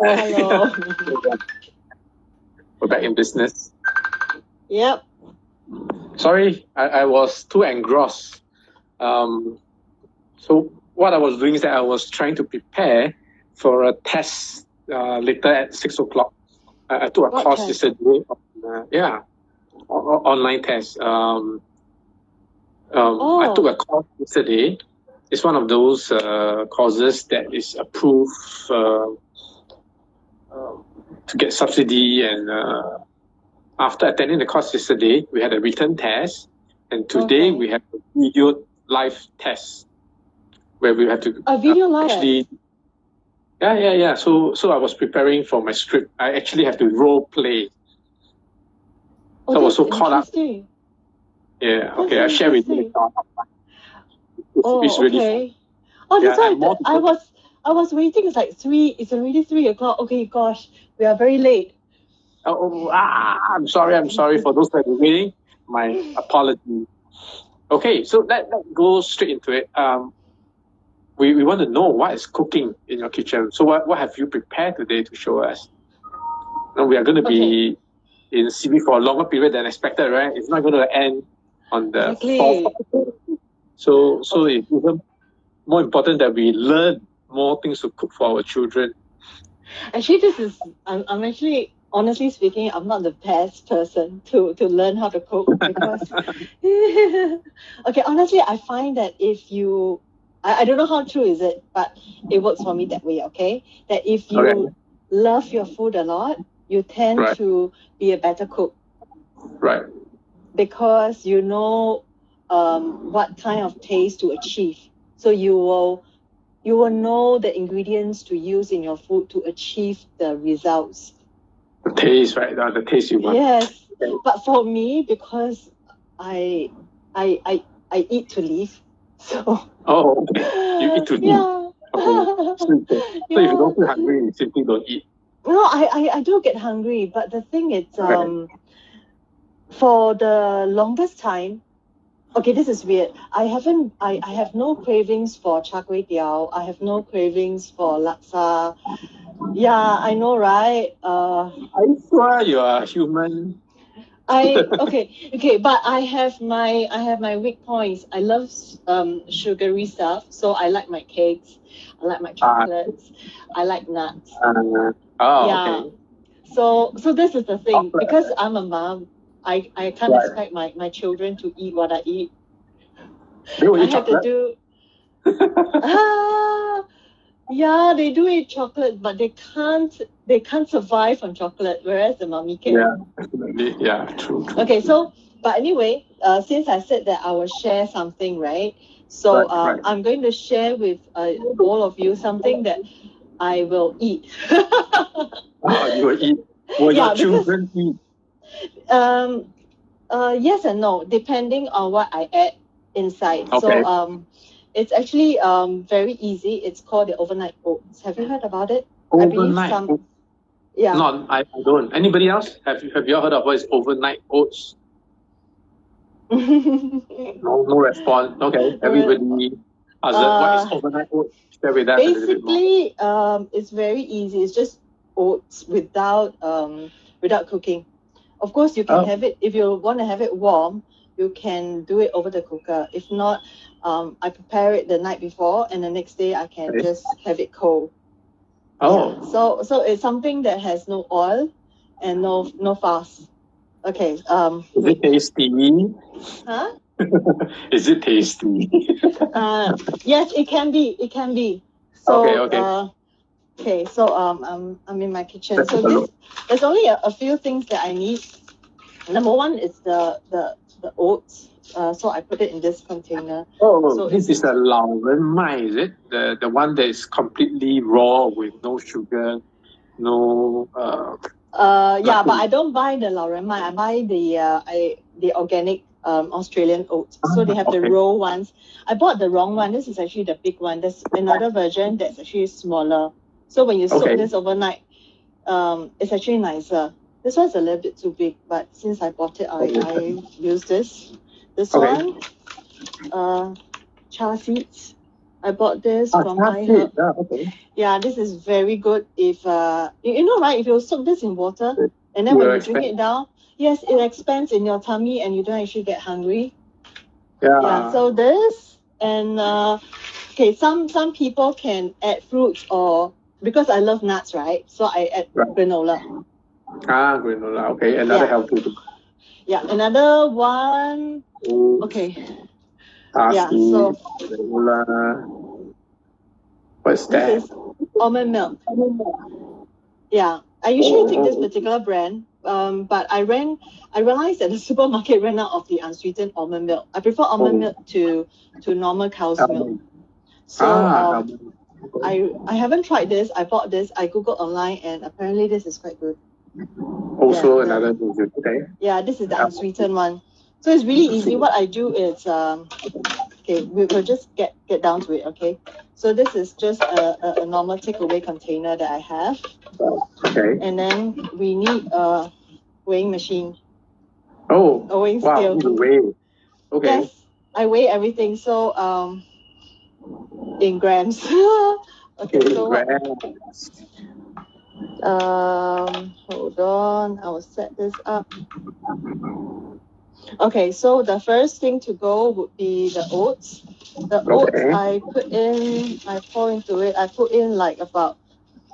Hello. We're back in business. Yep. Sorry, I was too engrossed. So what I was doing is that I was trying to prepare for a test later at 6 o'clock. I took a What course test? yesterday. Online test. I took a course yesterday. It's one of those courses that is approved to get subsidy, and after attending the course yesterday, we had a written test, and today we have a video live test where we have to A video live actually. Yeah. So I was preparing for my script. I actually have to role play. Oh, So I was so that's caught up. interesting. Yeah. That's Okay. I'll share with you interesting. later. It's really fun. Okay. Oh, that's Yeah, and why more I was waiting. It's like 3. It's already 3 o'clock. Okay, gosh, we are very late. I'm sorry for those that are waiting. My apology. Okay, so let's go straight into it. We want to know what is cooking in your kitchen. So what have you prepared today to show us? Now we are going to be in CB for a longer period than expected, right? It's not going to end on the Exactly. 4th. So it's even more important that we learn more things to cook for our children. Actually, I'm actually, honestly speaking, I'm not the best person to learn how to cook because okay, honestly, I find that if you I don't know how true is it, but it works for me that way, okay? That if you love your food a lot, you tend to be a better cook. Right. Because you know what kind of taste to achieve. So you will know the ingredients to use in your food to achieve the results. The taste, right? The taste you want. Yes. Okay. But for me, because I eat to live. So you eat to live. Yeah. So if you don't feel hungry, you simply don't eat. No, I do get hungry, but the thing is for the longest time, okay, this is weird. I have no cravings for char kway teow. I have no cravings for laksa. Yeah, I know, right? Are you sure you are human? Okay, but I have my weak points. I love sugary stuff, so I like my cakes, I like my chocolates, I like nuts. Okay. So this is the thing, because I'm a mom, I can't expect my children to eat what I eat. I have to do. Yeah, they do eat chocolate, but they can't survive on chocolate, whereas the mommy can. Yeah, definitely. Yeah, true. Okay, so but anyway, since I said that I will share something, right? So I'm going to share with all of you something that I will eat. You will eat. Will your children eat? Yes and no, depending on what I add inside. Okay. So it's actually very easy. It's called the overnight oats. Have you heard about it? Overnight oats? Yeah. No, I don't. Anybody else? Have you all heard of what is overnight oats? No response. Okay. Everybody what is overnight oats? Share with us a little bit more. Basically, it's very easy. It's just oats without cooking. Of course, you can have it if you want to have it warm. You can do it over the cooker. If not, I prepare it the night before, and the next day I can just have it cold. Yeah. So it's something that has no oil and no fuss. Okay. Is it tasty? Huh? Is it tasty? Yes, it can be. It can be. So okay. So I'm in my kitchen. So there's only a few things that I need. Number one is the oats. So I put it in this container. So this is the 老人麦, is it? The one that is completely raw with no sugar, no. Yeah, but I don't buy the 老人麦. I buy the organic Australian oats. So they have the raw ones. I bought the wrong one. This is actually the big one. There's another version that's actually smaller. So when you soak this overnight, it's actually nicer. This one's a little bit too big, but since I bought it, I use this. This one, chia seeds. I bought this from Artiste. Yeah, okay. Yeah, this is very good. If you know, right? If you soak this in water and then when you drink it down, yes, it expands in your tummy and you don't actually get hungry. Yeah. So this and okay, some people can add fruits or because I love nuts, right? So I add granola. Granola. Okay, another healthy food. Yeah, another one. Okay. Yeah. So granola. What's that? This is almond milk. Yeah, I usually take this particular brand, but I realized that the supermarket ran out of the unsweetened almond milk. I prefer almond milk to normal cow's milk. So I haven't tried this. I bought this. I googled online, and apparently this is quite good. Also another good. Okay. Yeah, this is the unsweetened one. So it's really easy. What I do is okay, we'll just get down to it. Okay, so this is just a normal takeaway container that I have. Okay. And then we need a weighing machine. Oh. A weighing scale. Wow, weigh. Okay. Yes, I weigh everything. So in grams. Okay, so grams. Hold on, I will set this up. Okay, so the first thing to go would be the oats. The oats I pour into it. I put in like about,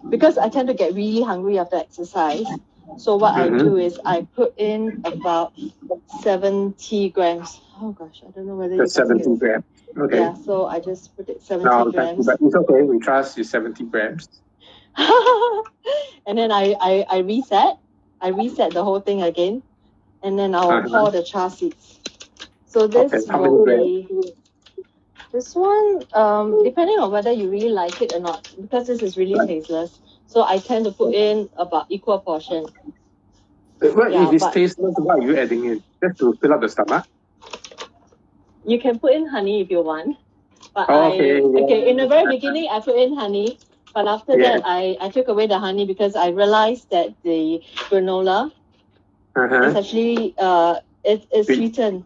because I tend to get really hungry after exercise. So what I do is I put in about 70 grams. Oh gosh, I don't know whether that's 70 grams. Okay. Yeah, so I just put it 70 grams. It's okay. We trust you 70 grams. And then I reset. I reset the whole thing again. And then I'll pour the chia seeds. So this will be this one, depending on whether you really like it or not, because this is really tasteless. So I tend to put in about equal portion. If it's tasteless, what are you adding in? Just to fill up the stomach? You can put in honey if you want. But in the very beginning, I put in honey. But after that, I took away the honey because I realized that the granola is actually it's sweetened.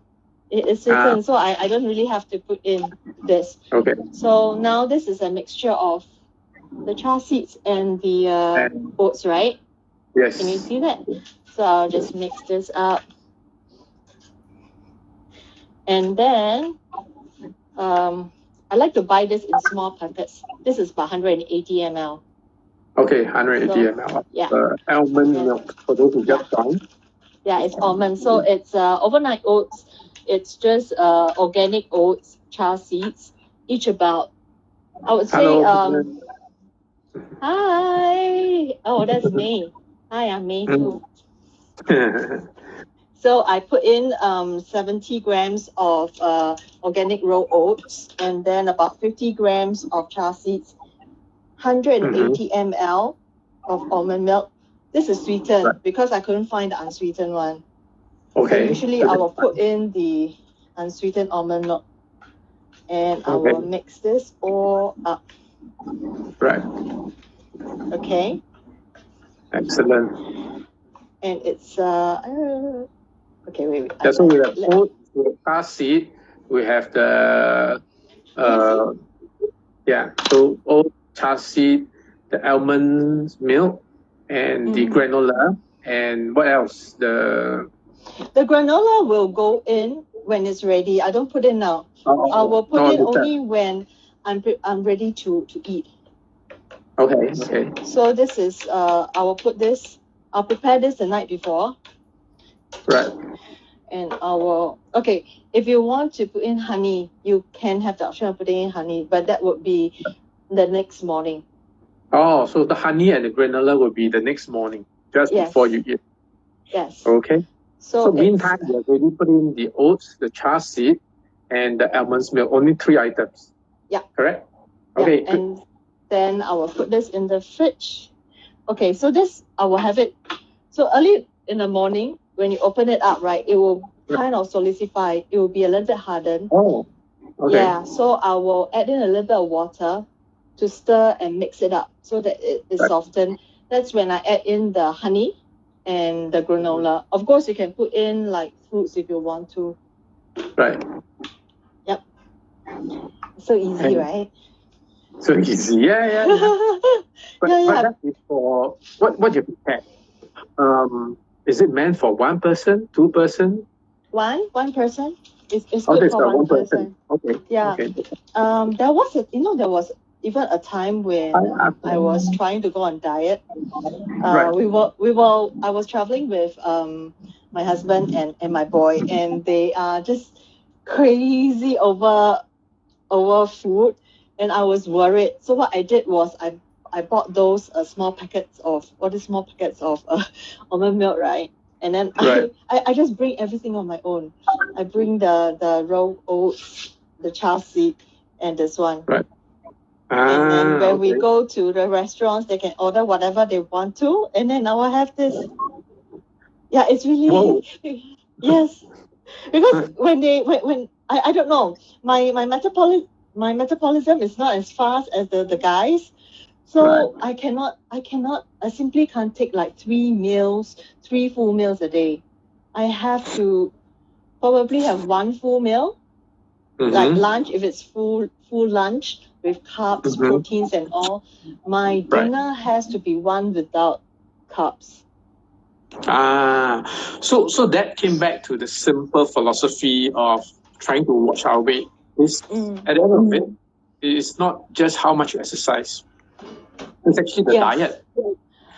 It is sweetened, so I don't really have to put in this. Okay. So now this is a mixture of the chia seeds and the oats, right? Yes. Can you see that? So I'll just mix this up. And then I like to buy this in small packets. This is about 180 ml. Okay, 180 ml. Yeah. Almond milk for those who just joined. Yeah, it's almond. So it's overnight oats. It's just organic oats, chia seeds, each about, I would say, hi. Oh, that's May. Hi, I'm May too. So I put in 70 grams of organic raw oats and then about 50 grams of chia seeds, 180 ml of almond milk. This is sweetened because I couldn't find the unsweetened one. Okay. So usually I will put in the unsweetened almond milk and I will mix this all up. Right. Okay. Excellent. And it's okay, wait. So we have oats, we have chia seed, we have the so oat, chia seed, the almond milk, and the granola, and what else? The granola will go in when it's ready. I don't put it now. I will put it only when I'm ready to eat. Okay. So this is I will put this. I'll prepare this the night before. Right. And I will. Okay, if you want to put in honey, you can have the option of putting in honey, but that would be the next morning. Oh, so the honey and the granola will be the next morning, just before you eat. Yes. Okay. So meantime, you have already put in the oats, the chia seed, and the almond milk. Only 3 items. Yeah. Correct? Okay. Yeah. And then I will put this in the fridge. Okay, so this, I will have it. So early in the morning, when you open it up, right, it will kind of solidify. It will be a little bit hardened. Oh, okay. Yeah, so I will add in a little bit of water to stir and mix it up so that it is softened. That's when I add in the honey and the granola. Of course, you can put in like fruits if you want to. Right. Yep. So easy, right? So easy. Yeah. But that is for what you prepare. Is it meant for one person, two person? One person. It's Oh, good that's for one one person. person. Okay. Yeah. Okay. There was even a time when I was trying to go on diet. Right. I was traveling with my husband and my boy, and they are just crazy over food, and I was worried. So what I did was I bought those small packets of almond milk, right? And then Right. I just bring everything on my own. I bring the raw oats, the chia seed, and this one. Right. And then when we Okay. go to the restaurants, they can order whatever they want to, and then I will have this. Yeah, it's Whoa. really yes. Because when I don't know, my metabolism is not as fast as the guys. Right. So I simply can't take like three full meals a day. I have to probably have one full meal, like Mm-hmm. lunch, if it's full lunch with carbs, Mm-hmm. proteins and all. My Right. dinner has to be one without carbs. So that came back to the simple philosophy of trying to watch our weight. Is at the end of it, it's not just how much you exercise. It's actually the Yes. diet.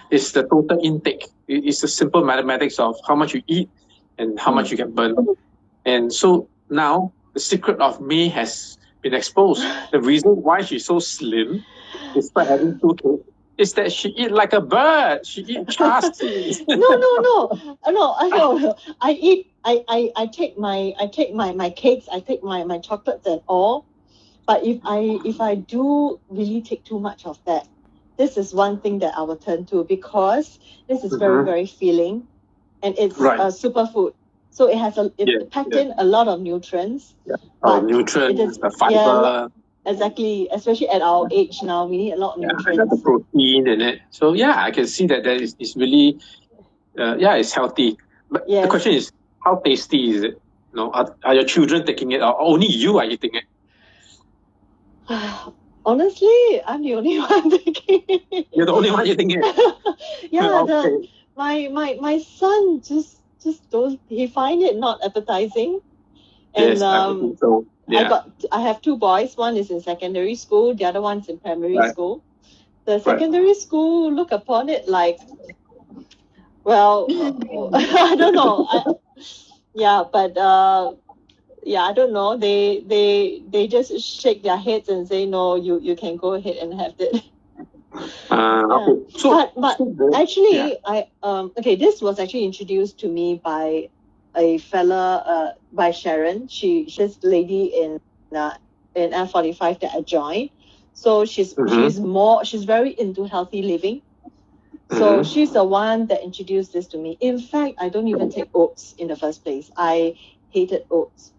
It's the total intake. It's the simple mathematics of how much you eat and how much you can burn. And so now the secret of May has been exposed. The reason why she's so slim, despite having 2 kids, is that she eat like a bird. She eat chassis. No. I eat. I take my cakes. I take my chocolates and all. But if I do really take too much of that, this is one thing that I will turn to, because this is very, very filling, and it's Right. a superfood. So it has it packed in a lot of nutrients. Yeah. But nutrients, it is the fiber. Exactly. Especially at our age now, we need a lot of nutrients. The protein in it. So yeah, I can see that is really it's healthy. But the question is, how tasty is it? Are your children taking it, or only you are eating it? Honestly, I'm the only one taking it. You're the only one eating it. Yeah, Okay. my son just don't, he find it not appetizing. And Yes, I think so. Yeah. I have two boys. One is in secondary school, the other one's in primary Right. school. The secondary school look upon it like, well, I don't know. I don't know. They just shake their heads and say, no, you can go ahead and have it. Okay. So, but actually, this was actually introduced to me by a fella, by Sharon. She's lady in F45 that I joined. So she's very into healthy living. So she's the one that introduced this to me. In fact, I don't even take oats in the first place. I hated oats.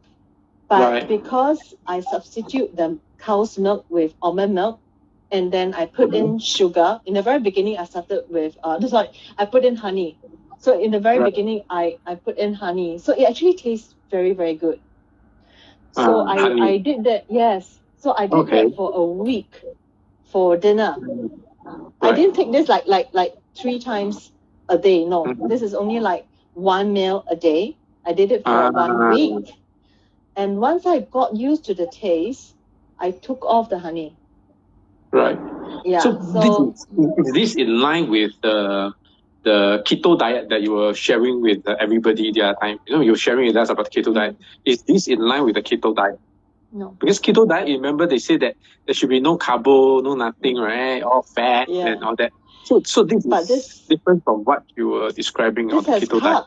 But because I substitute the cow's milk with almond milk, and then I put in sugar. In the very beginning, I started with I put in honey. So in the very beginning, I put in honey. So it actually tastes very, very good. So I did that. Yes. So I did that for a week for dinner. I didn't take this like 3 times a day. No, this is only like 1 meal a day. I did it for 1 week. And once I got used to the taste, I took off the honey. Right. Yeah. So is this in line with the keto diet that you were sharing with everybody the other time? You were sharing with us about the keto diet. Is this in line with the keto diet? No. Because keto diet, remember they say that there should be no carbo, no nothing, right? All fat and all that. So this is different from what you were describing on the keto diet.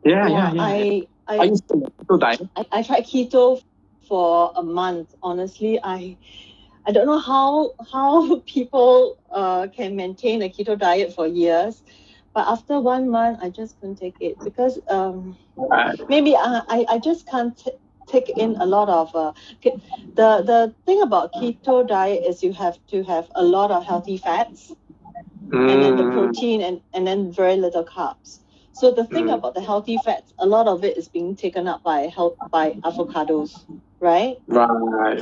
Yeah. I used to keto diet. I tried keto for a month. Honestly, I don't know how people can maintain a keto diet for years, but after 1 month, I just couldn't take it, because maybe I just can't take in a lot of the thing about keto diet is you have to have a lot of healthy fats, and then the protein, and then very little carbs. So the thing about the healthy fats, a lot of it is being taken up by avocados, right? Right.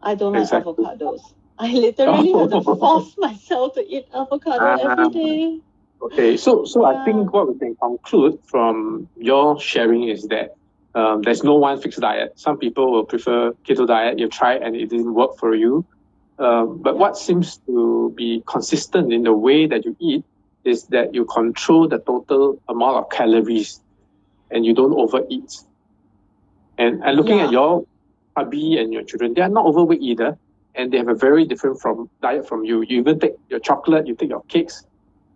I don't like Exactly. avocados. I literally have to force myself to eat avocado every day. Okay, so I Yeah. think what we can conclude from your sharing is that there's no one fixed diet. Some people will prefer keto diet. You've tried and it didn't work for you. But what seems to be consistent in the way that you eat is that you control the total amount of calories and you don't overeat. And looking at your hubby and your children, they are not overweight either, and they have a very different diet from you. You even take your chocolate, you take your cakes,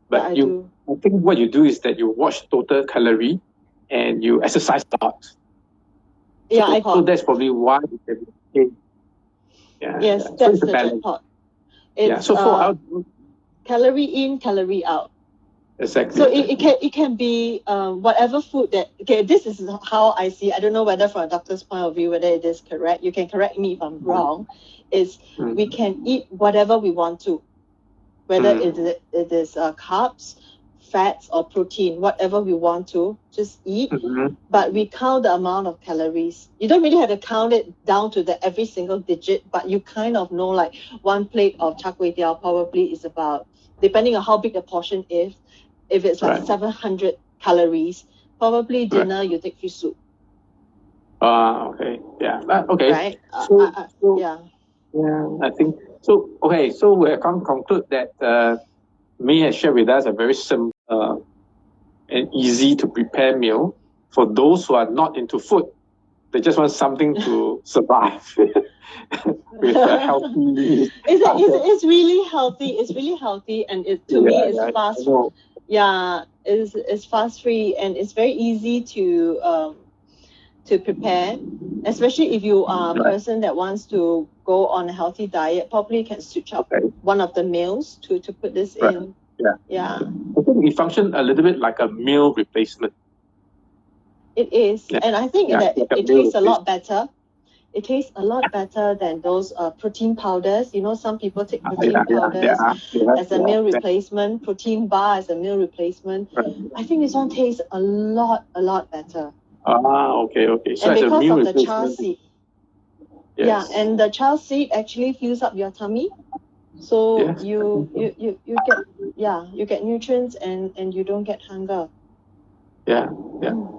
but I I do. think what you do is that you watch total calorie and you exercise a lot. So that's probably why you can maintain. Yes, So that's it's a the balance. jackpot. It's So for calorie in, calorie out. exactly. So it can be whatever food that, okay, this is how I see. I don't know whether from a doctor's point of view whether it is correct. You can correct me if I'm wrong. Is we can eat whatever we want to, whether it is carbs, fats, or protein, whatever we want to just eat. But we count the amount of calories. You don't really have to count it down to the every single digit, but you kind of know, like, one plate of char kway teow probably is about, depending on how big the portion is, if it's like 700 calories, probably dinner you take fish soup. Okay. Yeah. Okay. Right. I think so. Okay. So we can conclude that May has shared with us a very simple and easy to prepare meal for those who are not into food. They just want something to survive with a healthy. It's really healthy. It's really healthy, and to me it's fast. It's fast free, and it's very easy to prepare. Especially if you are a person that wants to go on a healthy diet, probably can switch up one of the meals to put this in. Yeah. I think it functions a little bit like a meal replacement. It is, and I think that it tastes a lot better. It tastes a lot better than those protein powders. You know, some people take protein powders as a meal replacement, protein bar as a meal replacement. I think this one tastes a lot better. Okay. So and as because a meal of the chia seed. Yes. Yeah, and the chia seed actually fills up your tummy. So you get nutrients and you don't get hunger. Yeah.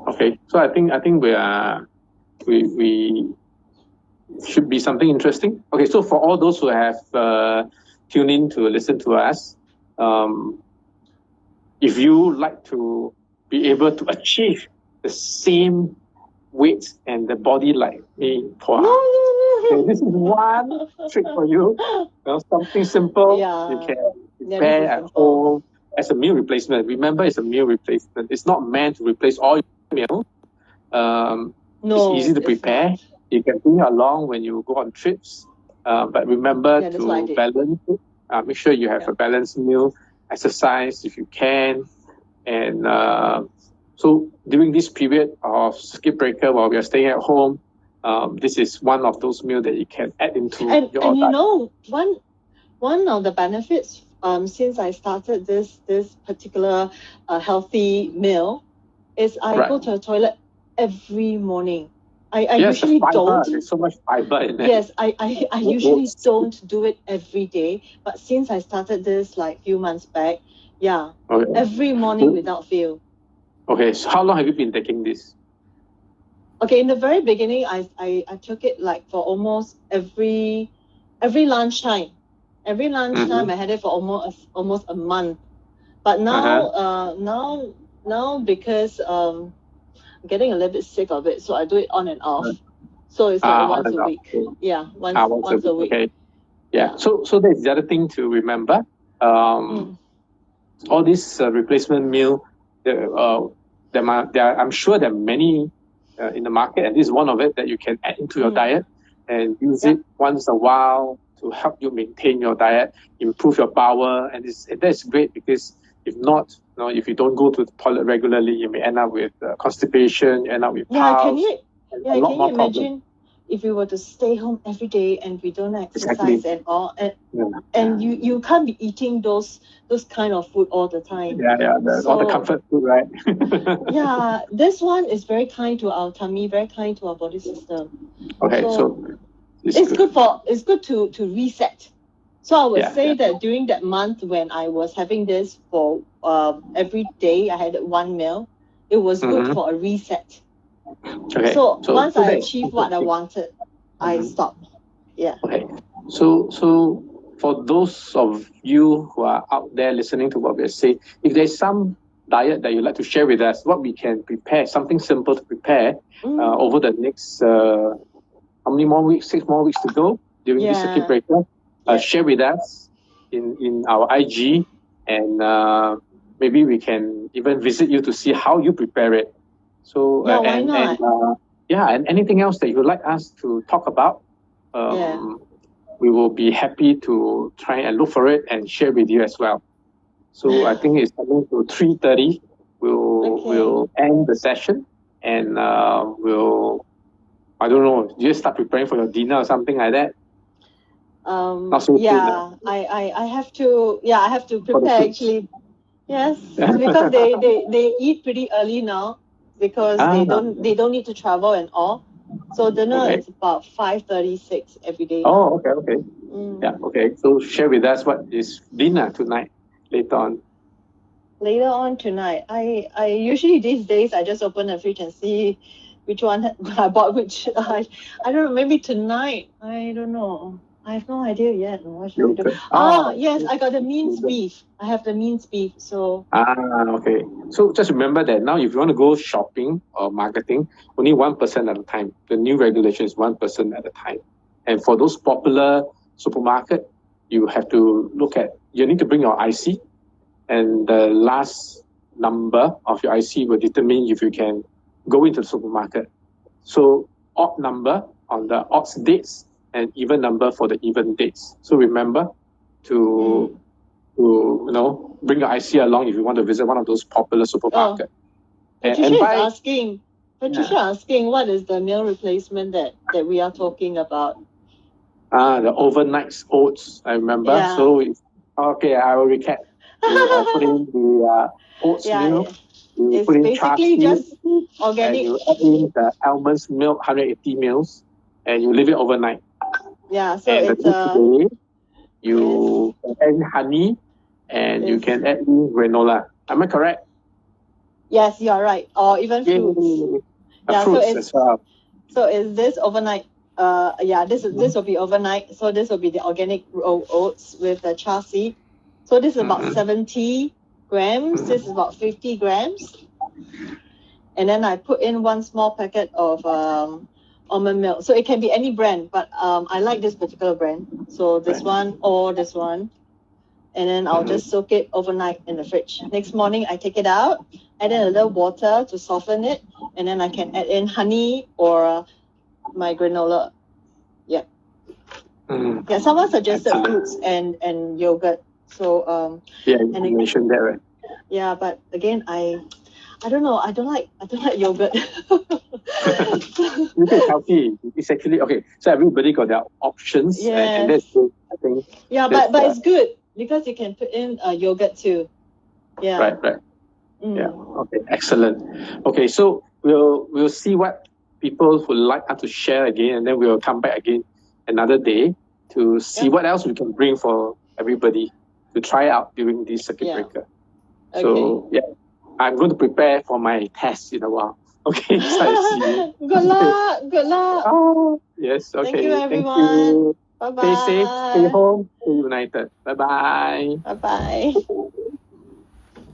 Okay. So I think we should be something interesting. Okay. So for all those who have tuned in to listen to us, if you like to be able to achieve the same weight and the body like me, okay, this is one trick for you. Something simple you can prepare at home as a meal replacement. Remember, it's a meal replacement. It's not meant to replace all your meal. It's easy to prepare. You can bring it along when you go on trips. But remember to balance it. Make sure you have a balanced meal. Exercise if you can. And so during this period of circuit breaker while we are staying at home, this is one of those meals that you can add into your diet. And you know, one of the benefits since I started this particular healthy meal is I go to the toilet every morning. I usually don't. There's so much fiber in there. Yes, I usually don't do it every day, but since I started this like few months back, every morning without fail. Okay, so how long have you been taking this? Okay, in the very beginning, I took it like for almost every lunchtime. Every lunchtime, I had it for almost a month. But now, now because I'm getting a little bit sick of it, so I do it on and off. So it's like once a week. Yeah, once a week. Okay. Yeah. So that's the other thing to remember. All these replacement meal, I'm sure there are many in the market, and this is one of it that you can add into your diet and use it once a while to help you maintain your diet, improve your power, and that's great because if not, if you don't go to the toilet regularly, you may end up with constipation, end up with piles. Can you imagine if we were to stay home every day and we don't exercise and all, and you can't be eating those kind of food all the time. All the comfort food, right? This one is very kind to our tummy, very kind to our body system. Okay, so It's good to reset. So I would say yeah. that during that month when I was having this for every day, I had one meal. It was good for a reset. Okay. So once I that's achieved what I wanted, I stopped. Yeah. Okay. So for those of you who are out there listening to what we're saying, if there's some diet that you'd like to share with us, what we can prepare, something simple to prepare over the next how many more weeks? 6 more weeks to go during this circuit breaker. Share with us in our IG, and maybe we can even visit you to see how you prepare it. So why not? And anything else that you would like us to talk about, we will be happy to try and look for it and share with you as well. So I think it's coming to 3:30. We'll end the session, and we'll, I don't know, you just start preparing for your dinner or something like that. I have to prepare actually. Yes, because they eat pretty early now because they don't need to travel and all. So dinner is about 5:36 every day. Oh, okay. Yeah, okay. So share with us what is dinner tonight, later on. Later on tonight, I usually these days I just open the fridge and see which one I bought which. I don't know. Maybe tonight. I don't know. I have no idea yet. What should we do? Yes, I got the minced beef. I have the minced beef. So. Okay. So just remember that now, if you want to go shopping or marketing, only 1% at a time. The new regulation is 1% at a time. And for those popular supermarket, you have to you need to bring your IC, and the last number of your IC will determine if you can go into the supermarket. So odd number on the odd dates and even number for the even dates. So remember to bring your IC along if you want to visit one of those popular supermarkets. Patricia asking what is the meal replacement that we are talking about? The overnight oats, I remember. Yeah. So I will recap. You put in the oats meal. You it's put in basically just organic. And you add in the almonds milk, 180 mils, and you leave it overnight. Yeah, so and it's the next day, you can add in honey, and you can add in granola. Am I correct? Yes, you are right. Or even fruits. Fruits as well. So is this overnight? This will be overnight. So this will be the organic oats with the chia seed. So this is about 70 grams. This is about 50 grams. And then I put in one small packet of almond milk. So it can be any brand, but I like this particular brand. So this one or this one. And then I'll just soak it overnight in the fridge. Next morning, I take it out, add in a little water to soften it, and then I can add in honey or my granola. Yeah. Yeah, someone suggested fruits and yogurt. So you mentioned that, right? Yeah, but again, I don't know. I don't like yogurt. It's healthy. It's actually okay. So everybody got their options, and that's good. I think. Yeah, but it's good because you can put in yogurt too. Yeah. Right. Yeah. Okay. Excellent. Okay, so we'll see what people would like us to share again, and then we'll come back again another day to see what else we can bring for everybody to try out during this circuit breaker. So I'm going to prepare for my test in a while. Okay. So Good luck. Oh, yes. Okay. Thank you, everyone. Thank you. Bye-bye. Stay safe. Stay home. Stay united. Bye-bye. Bye-bye.